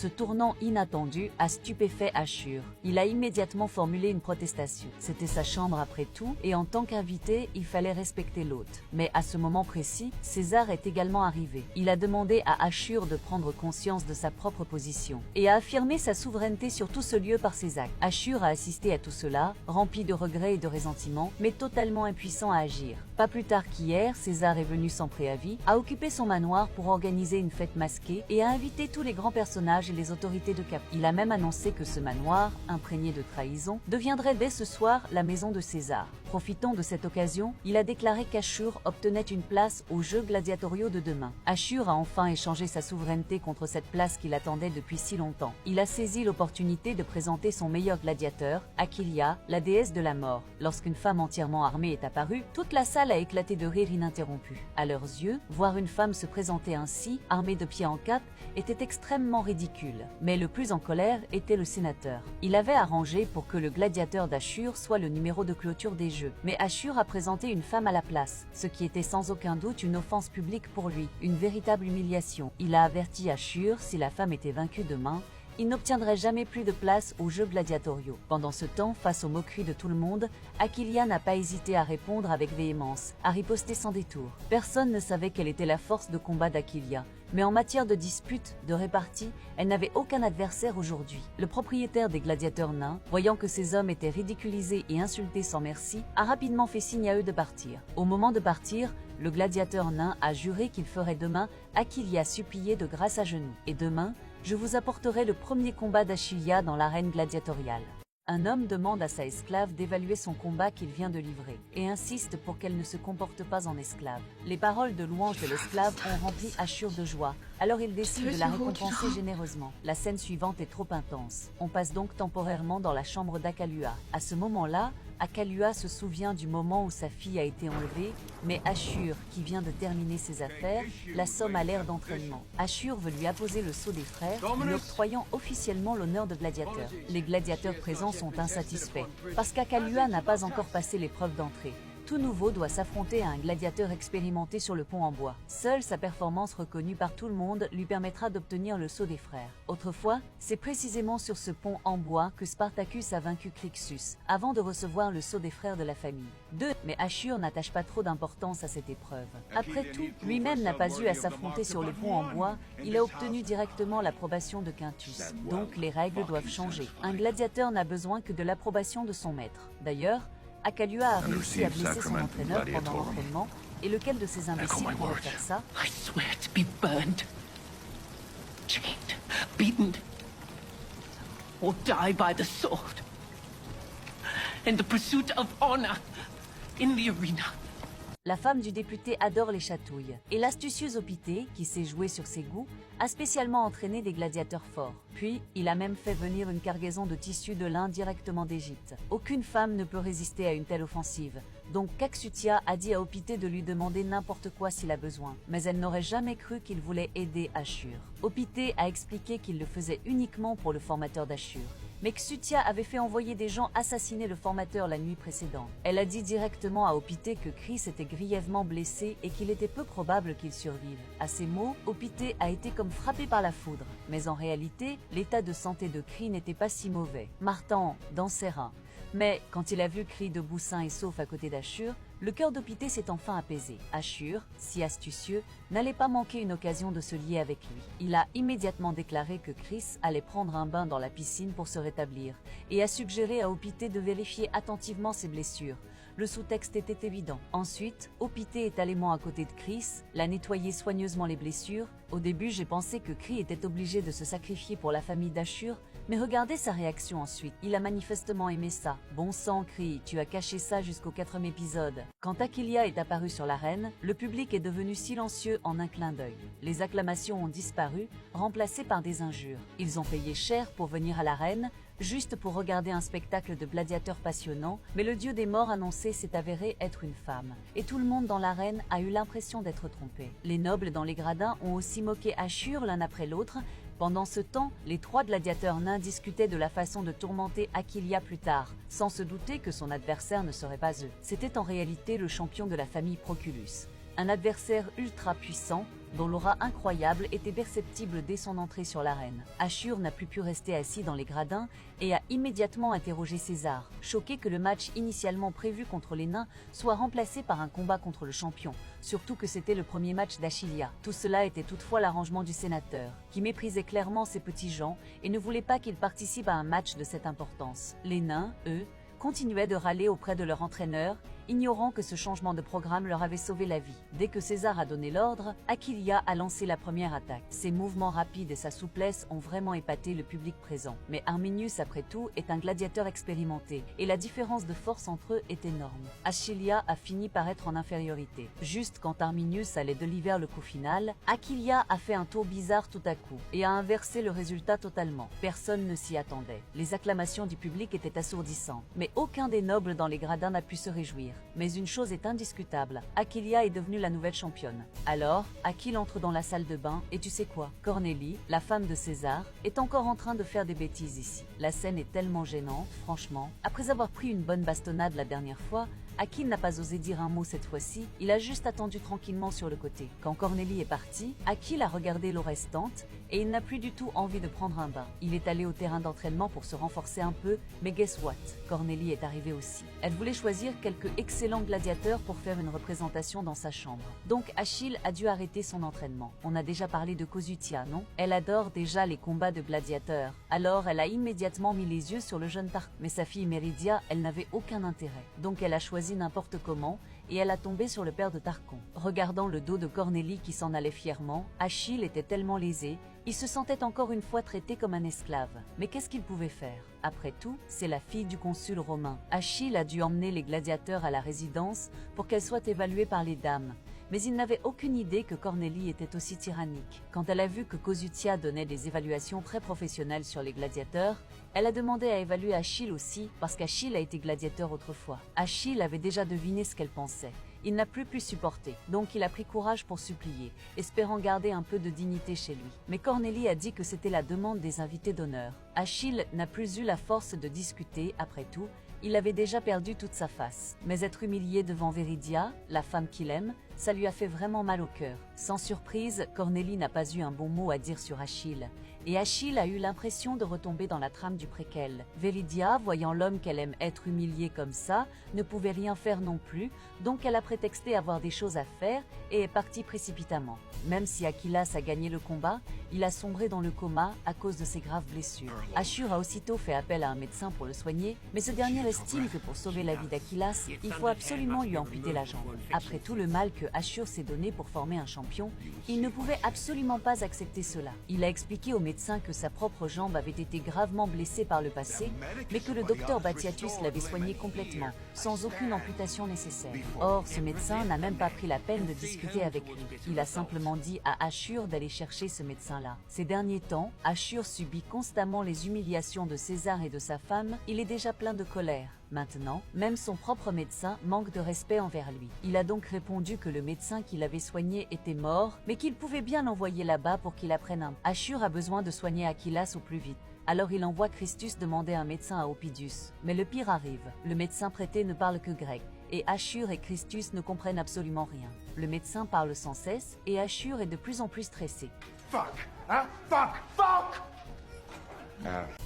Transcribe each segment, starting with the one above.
Ce tournant inattendu a stupéfait Ashur. Il a immédiatement formulé une protestation. C'était sa chambre après tout, et en tant qu'invité, il fallait respecter l'hôte. Mais à ce moment précis, César est également arrivé. Il a demandé à Ashur de prendre conscience de sa propre position et a affirmé sa souveraineté sur tout ce lieu par ses actes. Ashur a assisté à tout cela, rempli de regrets et de ressentiment, mais totalement impuissant à agir. Pas plus tard qu'hier, César est venu sans préavis, a occupé son manoir pour organiser une fête masquée et a invité tous les grands personnages et les autorités de Cap. Il a même annoncé que ce manoir, imprégné de trahison, deviendrait dès ce soir la maison de César. Profitant de cette occasion, il a déclaré qu'Ashur obtenait une place aux Jeux gladiatoriaux de demain. Ashur a enfin échangé sa souveraineté contre cette place qu'il attendait depuis si longtemps. Il a saisi l'opportunité de présenter son meilleur gladiateur, Aquilia, la déesse de la mort. Lorsqu'une femme entièrement armée est apparue, toute la salle a éclaté de rire ininterrompu. À leurs yeux, voir une femme se présenter ainsi, armée de pied en cap, était extrêmement ridicule. Mais le plus en colère était le sénateur. Il avait arrangé pour que le gladiateur d'Ashur soit le numéro de clôture des Jeux. Mais Ashur a présenté une femme à la place, ce qui était sans aucun doute une offense publique pour lui, une véritable humiliation. Il a averti Ashur, si la femme était vaincue demain, il n'obtiendrait jamais plus de place aux Jeux gladiatoriaux. Pendant ce temps, face aux moqueries de tout le monde, Aquilia n'a pas hésité à répondre avec véhémence, à riposter sans détour. Personne ne savait quelle était la force de combat d'Aquilia, mais en matière de dispute, de répartie, elle n'avait aucun adversaire aujourd'hui. Le propriétaire des gladiateurs nains, voyant que ces hommes étaient ridiculisés et insultés sans merci, a rapidement fait signe à eux de partir. Au moment de partir, le gladiateur nain a juré qu'il ferait demain Aquilia supplier de grâce à genoux. Et demain, je vous apporterai le premier combat d'Achilia dans l'arène gladiatoriale. Un homme demande à sa esclave d'évaluer son combat qu'il vient de livrer et insiste pour qu'elle ne se comporte pas en esclave. Les paroles de louange de l'esclave ont rempli Ashur de joie, alors il décide de la récompenser généreusement. La scène suivante est trop intense. On passe donc temporairement dans la chambre d'Akalua. À ce moment-là, Akalua se souvient du moment où sa fille a été enlevée, mais Ashur, qui vient de terminer ses affaires, l'assomme à l'air d'entraînement. Ashur veut lui apposer le sceau des frères, lui octroyant officiellement l'honneur de gladiateur. Les gladiateurs présents sont insatisfaits, parce qu'Akalua n'a pas encore passé l'épreuve d'entrée. Tout nouveau doit s'affronter à un gladiateur expérimenté sur le pont en bois. Seule sa performance reconnue par tout le monde lui permettra d'obtenir le sceau des frères. Autrefois, c'est précisément sur ce pont en bois que Spartacus a vaincu Crixus, avant de recevoir le sceau des frères de la famille. Mais Ashur n'attache pas trop d'importance à cette épreuve. Après tout, lui-même n'a pas eu à s'affronter sur le pont en bois, il a obtenu directement l'approbation de Quintus. Donc les règles doivent changer. Un gladiateur n'a besoin que de l'approbation de son maître. D'ailleurs, Akalua a réussi à blesser son entraîneur pendant l'entraînement, et lequel de ces imbéciles pourrait faire ça? I swear to be burned, chained, beaten, or die by the sword, in the pursuit of honor in the arena. La femme du député adore les chatouilles, et l'astucieuse Opité, qui sait jouer sur ses goûts, a spécialement entraîné des gladiateurs forts. Puis, il a même fait venir une cargaison de tissus de lin directement d'Égypte. Aucune femme ne peut résister à une telle offensive, donc Caxutia a dit à Opité de lui demander n'importe quoi s'il a besoin, mais elle n'aurait jamais cru qu'il voulait aider Ashur. Opité a expliqué qu'il le faisait uniquement pour le formateur d'Ashur. Mais Xutia avait fait envoyer des gens assassiner le formateur la nuit précédente. Elle a dit directement à Opité que Chris était grièvement blessé et qu'il était peu probable qu'il survive. À ces mots, Opité a été comme frappé par la foudre. Mais en réalité, l'état de santé de Chris n'était pas si mauvais. Martan dans ses reins. Mais quand il a vu Chris debout sain et sauf à côté d'Ashur, le cœur d'Opité s'est enfin apaisé. Ashur, si astucieux, n'allait pas manquer une occasion de se lier avec lui. Il a immédiatement déclaré que Chris allait prendre un bain dans la piscine pour se rétablir et a suggéré à Opité de vérifier attentivement ses blessures. Le sous-texte était évident. Ensuite, Opité est allé à côté de Chris, l'a nettoyé soigneusement les blessures. Au début, j'ai pensé que Chris était obligé de se sacrifier pour la famille d'Ashur, mais regardez sa réaction ensuite. Il a manifestement aimé ça. Bon sang, Chris, tu as caché ça jusqu'au 4e épisode. Quand Aquilia est apparue sur l'arène, le public est devenu silencieux en un clin d'œil. Les acclamations ont disparu, remplacées par des injures. Ils ont payé cher pour venir à l'arène, juste pour regarder un spectacle de gladiateurs passionnants, mais le dieu des morts annoncé s'est avéré être une femme. Et tout le monde dans l'arène a eu l'impression d'être trompé. Les nobles dans les gradins ont aussi moqué Ashur l'un après l'autre. Pendant ce temps, les 3 gladiateurs nains discutaient de la façon de tourmenter Aquilia plus tard, sans se douter que son adversaire ne serait pas eux. C'était en réalité le champion de la famille Proculus. un adversaire ultra puissant, dont l'aura incroyable était perceptible dès son entrée sur l'arène. Ashur n'a plus pu rester assis dans les gradins et a immédiatement interrogé César, choqué que le match initialement prévu contre les nains soit remplacé par un combat contre le champion, surtout que c'était le premier match d'Achillia. Tout cela était toutefois l'arrangement du sénateur, qui méprisait clairement ces petits gens et ne voulait pas qu'ils participent à un match de cette importance. Les nains, eux, continuaient de râler auprès de leur entraîneur, ignorant que ce changement de programme leur avait sauvé la vie. Dès que César a donné l'ordre, Achillia a lancé la première attaque. Ses mouvements rapides et sa souplesse ont vraiment épaté le public présent. Mais Arminius, après tout, est un gladiateur expérimenté, et la différence de force entre eux est énorme. Achillia a fini par être en infériorité. Juste quand Arminius allait délivrer le coup final, Achillia a fait un tour bizarre tout à coup, et a inversé le résultat totalement. Personne ne s'y attendait. Les acclamations du public étaient assourdissantes, mais aucun des nobles dans les gradins n'a pu se réjouir. Mais une chose est indiscutable, Achillia est devenue la nouvelle championne. Alors, Achille entre dans la salle de bain, et tu sais quoi? Cornélie, la femme de César, est encore en train de faire des bêtises ici. La scène est tellement gênante, franchement. Après avoir pris une bonne bastonnade la dernière fois, Achille n'a pas osé dire un mot cette fois-ci, il a juste attendu tranquillement sur le côté. Quand Cornélie est partie, Achille a regardé l'eau restante et il n'a plus du tout envie de prendre un bain. Il est allé au terrain d'entraînement pour se renforcer un peu, mais guess what? Cornélie est arrivée aussi. Elle voulait choisir quelques excellents gladiateurs pour faire une représentation dans sa chambre. Donc Achille a dû arrêter son entraînement. On a déjà parlé de Cosutia, non? Elle adore déjà les combats de gladiateurs. Alors elle a immédiatement mis les yeux sur le jeune Tarquin. Mais sa fille Méridia, elle n'avait aucun intérêt. Donc elle a choisi n'importe comment et elle a tombé sur le père de Tarquin. Regardant le dos de Cornélie qui s'en allait fièrement, Achille était tellement lésé, il se sentait encore une fois traité comme un esclave. Mais qu'est-ce qu'il pouvait faire? Après tout, c'est la fille du consul romain. Achille a dû emmener les gladiateurs à la résidence pour qu'elle soit évaluée par les dames. Mais il n'avait aucune idée que Cornélie était aussi tyrannique. Quand elle a vu que Cosutia donnait des évaluations très professionnelles sur les gladiateurs, elle a demandé à évaluer Achille aussi, parce qu'Achille a été gladiateur autrefois. Achille avait déjà deviné ce qu'elle pensait. Il n'a plus pu supporter, donc il a pris courage pour supplier, espérant garder un peu de dignité chez lui. Mais Cornélie a dit que c'était la demande des invités d'honneur. Achille n'a plus eu la force de discuter, après tout, il avait déjà perdu toute sa face. Mais être humilié devant Véridia, la femme qu'il aime, ça lui a fait vraiment mal au cœur. Sans surprise, Cornélie n'a pas eu un bon mot à dire sur Achille. Et Achille a eu l'impression de retomber dans la trame du préquel. Véridia, voyant l'homme qu'elle aime être humilié comme ça, ne pouvait rien faire non plus, donc elle a prétexté avoir des choses à faire et est partie précipitamment. Même si Achillas a gagné le combat, il a sombré dans le coma à cause de ses graves blessures. Ashur a aussitôt fait appel à un médecin pour le soigner, mais ce dernier estime que pour sauver la vie d'Achillas, il faut absolument lui amputer la jambe. Après tout le mal que Ashur s'est donné pour former un champion, il ne pouvait absolument pas accepter cela. Il a expliqué au médecin que sa propre jambe avait été gravement blessée par le passé, mais que le docteur Batiatus l'avait soignée complètement, sans aucune amputation nécessaire. Or, ce médecin n'a même pas pris la peine de discuter avec lui. Il a simplement dit à Ashur d'aller chercher ce médecin-là. Ces derniers temps, Ashur subit constamment les humiliations de César et de sa femme, il est déjà plein de colère. Maintenant, même son propre médecin manque de respect envers lui. Il a donc répondu que le médecin qui l'avait soigné était mort, mais qu'il pouvait bien l'envoyer là-bas pour qu'il apprenne un. Ashur a besoin de soigner Achillas au plus vite. Alors il envoie Christus demander un médecin à Opidius. Mais le pire arrive. Le médecin prêté ne parle que grec. Et Ashur et Christus ne comprennent absolument rien. Le médecin parle sans cesse et Ashur est de plus en plus stressé. Fuck! Hein? Fuck! Fuck!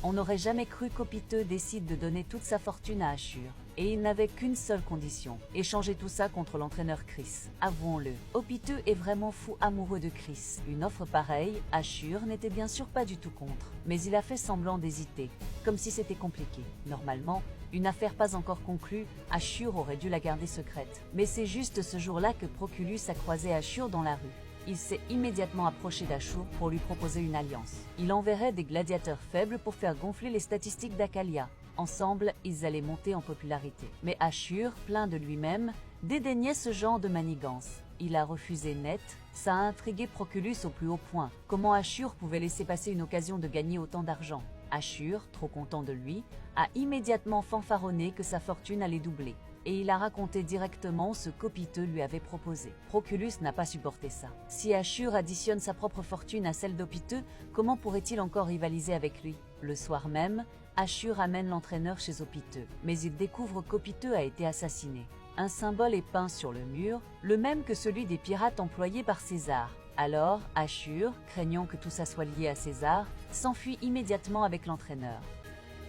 On n'aurait jamais cru qu'Opiteux décide de donner toute sa fortune à Ashur. Et il n'avait qu'une seule condition, échanger tout ça contre l'entraîneur Chris. Avouons-le, Opiteux est vraiment fou amoureux de Chris. Une offre pareille, Ashur n'était bien sûr pas du tout contre. Mais il a fait semblant d'hésiter, comme si c'était compliqué. Normalement, une affaire pas encore conclue, Ashur aurait dû la garder secrète. Mais c'est juste ce jour-là que Proculus a croisé Ashur dans la rue. Il s'est immédiatement approché d'Ashur pour lui proposer une alliance. Il enverrait des gladiateurs faibles pour faire gonfler les statistiques d'Achalia. Ensemble, ils allaient monter en popularité. Mais Ashur, plein de lui-même, dédaignait ce genre de manigance. Il a refusé net, ça a intrigué Proculus au plus haut point. Comment Ashur pouvait laisser passer une occasion de gagner autant d'argent? Ashur, trop content de lui, a immédiatement fanfaronné que sa fortune allait doubler. Et il a raconté directement ce qu'Opiteux lui avait proposé. Proculus n'a pas supporté ça. Si Ashur additionne sa propre fortune à celle d'Opiteux, comment pourrait-il encore rivaliser avec lui? Le soir même, Ashur amène l'entraîneur chez Opiteux, mais il découvre qu'Opiteux a été assassiné. Un symbole est peint sur le mur, le même que celui des pirates employés par César. Alors, Ashur, craignant que tout ça soit lié à César, s'enfuit immédiatement avec l'entraîneur.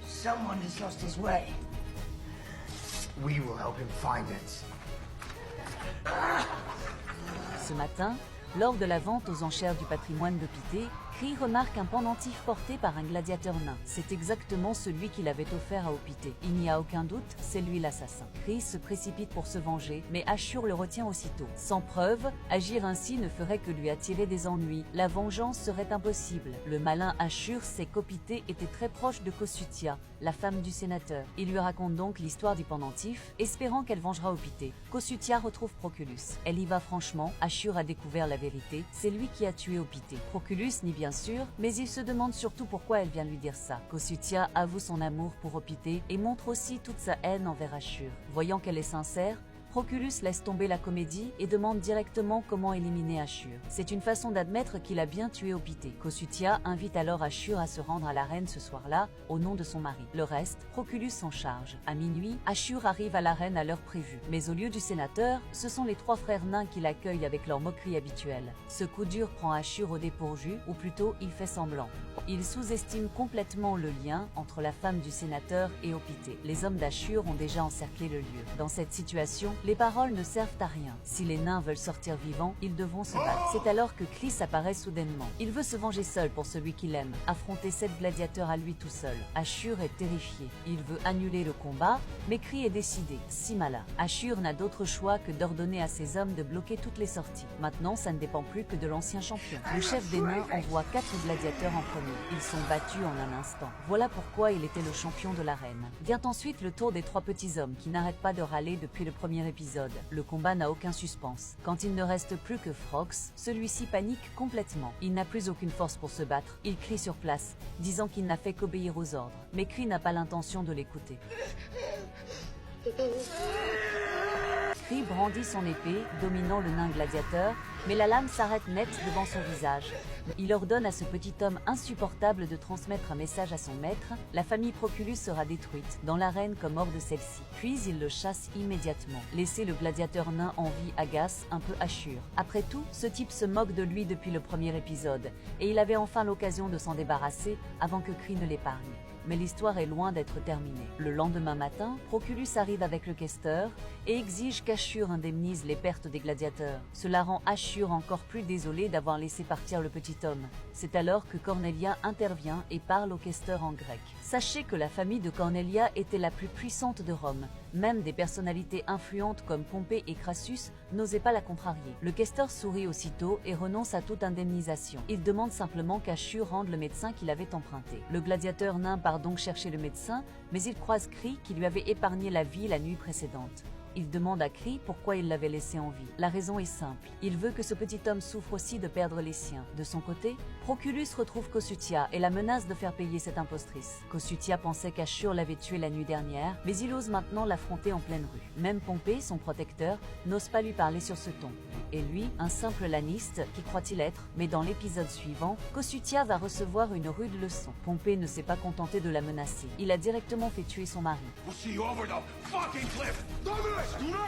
Someone has lost his way. We will help him find it. Ce matin, lors de la vente aux enchères du patrimoine de Pité, Kree remarque un pendentif porté par un gladiateur nain. C'est exactement celui qu'il avait offert à Opité. Il n'y a aucun doute, c'est lui l'assassin. Kree se précipite pour se venger, mais Ashur le retient aussitôt. Sans preuve, agir ainsi ne ferait que lui attirer des ennuis. La vengeance serait impossible. Le malin Ashur sait qu'Opité était très proche de Kosutia, la femme du sénateur. Il lui raconte donc l'histoire du pendentif, espérant qu'elle vengera Opité. Kosutia retrouve Proculus. Elle y va franchement, Ashur a découvert la vérité, c'est lui qui a tué Opité. Proculus nie bien sûr, mais il se demande surtout pourquoi elle vient lui dire ça. Kosutia avoue son amour pour Opité et montre aussi toute sa haine envers Ashur. Voyant qu'elle est sincère, Proculus laisse tomber la comédie et demande directement comment éliminer Ashur. C'est une façon d'admettre qu'il a bien tué Opité. Kosutia invite alors Ashur à se rendre à l'arène ce soir-là, au nom de son mari. Le reste, Proculus s'en charge. À minuit, Ashur arrive à l'arène à l'heure prévue. Mais au lieu du sénateur, ce sont les trois frères nains qui l'accueillent avec leur moquerie habituelle. Ce coup dur prend Ashur au dépourvu, ou plutôt il fait semblant. Il sous-estime complètement le lien entre la femme du sénateur et Opité. Les hommes d'Ashur ont déjà encerclé le lieu. Dans cette situation, les paroles ne servent à rien. Si les nains veulent sortir vivants, ils devront se battre. C'est alors que Clis apparaît soudainement. Il veut se venger seul pour celui qu'il aime, affronter 7 gladiateurs à lui tout seul. Ashur est terrifié. Il veut annuler le combat, mais Kree est décidé. Si malin. Ashur n'a d'autre choix que d'ordonner à ses hommes de bloquer toutes les sorties. Maintenant, ça ne dépend plus que de l'ancien champion. Le chef des nains envoie 4 gladiateurs en premier. Ils sont battus en un instant. Voilà pourquoi il était le champion de l'arène. Vient ensuite le tour des 3 petits hommes qui n'arrêtent pas de râler depuis le premier épisode. Le combat n'a aucun suspense. Quand il ne reste plus que Frox, celui-ci panique complètement. Il n'a plus aucune force pour se battre. Il crie sur place, disant qu'il n'a fait qu'obéir aux ordres. Mais Kree n'a pas l'intention de l'écouter. Kree brandit son épée, dominant le nain gladiateur, mais la lame s'arrête net devant son visage. Il ordonne à ce petit homme insupportable de transmettre un message à son maître. La famille Proculus sera détruite, dans l'arène comme hors de celle-ci. Puis il le chasse immédiatement. Laisser le gladiateur nain en vie agace un peu Ashur. Après tout, ce type se moque de lui depuis le premier épisode, et il avait enfin l'occasion de s'en débarrasser avant que Kree ne l'épargne. Mais l'histoire est loin d'être terminée. Le lendemain matin, Proculus arrive avec le questeur et exige qu'Ashur indemnise les pertes des gladiateurs. Cela rend Ashur encore plus désolé d'avoir laissé partir le petit homme. C'est alors que Cornelia intervient et parle au questeur en grec. Sachez que la famille de Cornelia était la plus puissante de Rome. Même des personnalités influentes comme Pompée et Crassus n'osaient pas la contrarier. Le questeur sourit aussitôt et renonce à toute indemnisation. Il demande simplement qu'Ashur rende le médecin qu'il avait emprunté. Le gladiateur nain part donc chercher le médecin, mais il croise Kree qui lui avait épargné la vie la nuit précédente. Il demande à Kree pourquoi il l'avait laissé en vie. La raison est simple. Il veut que ce petit homme souffre aussi de perdre les siens. De son côté, Proculus retrouve Kosutia et la menace de faire payer cette impostrice. Kosutia pensait qu'Ashur l'avait tué la nuit dernière, mais il ose maintenant l'affronter en pleine rue. Même Pompée, son protecteur, n'ose pas lui parler sur ce ton. Et lui, un simple laniste, qui croit-il être, mais dans l'épisode suivant, Kosutia va recevoir une rude leçon. Pompée ne s'est pas contenté de la menacer. Il a directement fait tuer son mari. We'll see you over the fucking cliff. Douglas, do not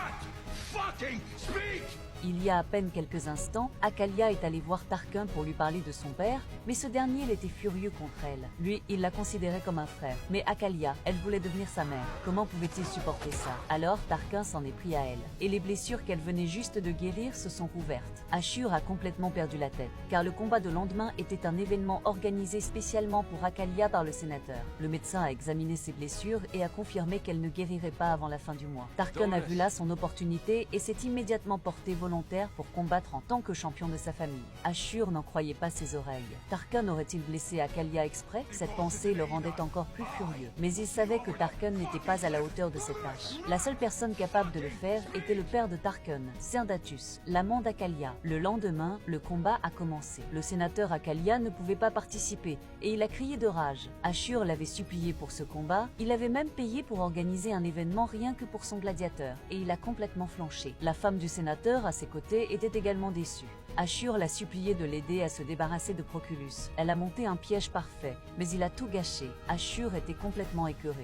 fucking speak! Il y a à peine quelques instants, Akalia est allée voir Tarquin pour lui parler de son père, mais ce dernier était furieux contre elle. Lui, il la considérait comme un frère. Mais Akalia, elle voulait devenir sa mère. Comment pouvait-il supporter ça? Alors Tarquin s'en est pris à elle. Et les blessures qu'elle venait juste de guérir se sont rouvertes. Ashur a complètement perdu la tête, car le combat de lendemain était un événement organisé spécialement pour Akalia par le sénateur. Le médecin a examiné ses blessures et a confirmé qu'elle ne guérirait pas avant la fin du mois. Tarquin a vu là son opportunité et s'est immédiatement porté volontaire pour combattre en tant que champion de sa famille. Ashur n'en croyait pas ses oreilles. Tarquin aurait-il blessé Akalia exprès? Cette pensée le rendait encore plus furieux. Mais il savait que Tarquin n'était pas à la hauteur de cette tâche. La seule personne capable de le faire était le père de Tarquin, Cerdatus, l'amant d'Akalia. Le lendemain, le combat a commencé. Le sénateur Akalia ne pouvait pas participer et il a crié de rage. Ashur l'avait supplié pour ce combat, il avait même payé pour organiser un événement rien que pour son gladiateur, et il a complètement flanché. La femme du sénateur, à ses côtés, était également déçue. Ashur l'a supplié de l'aider à se débarrasser de Proculus. Elle a monté un piège parfait, mais il a tout gâché. Ashur était complètement écœuré.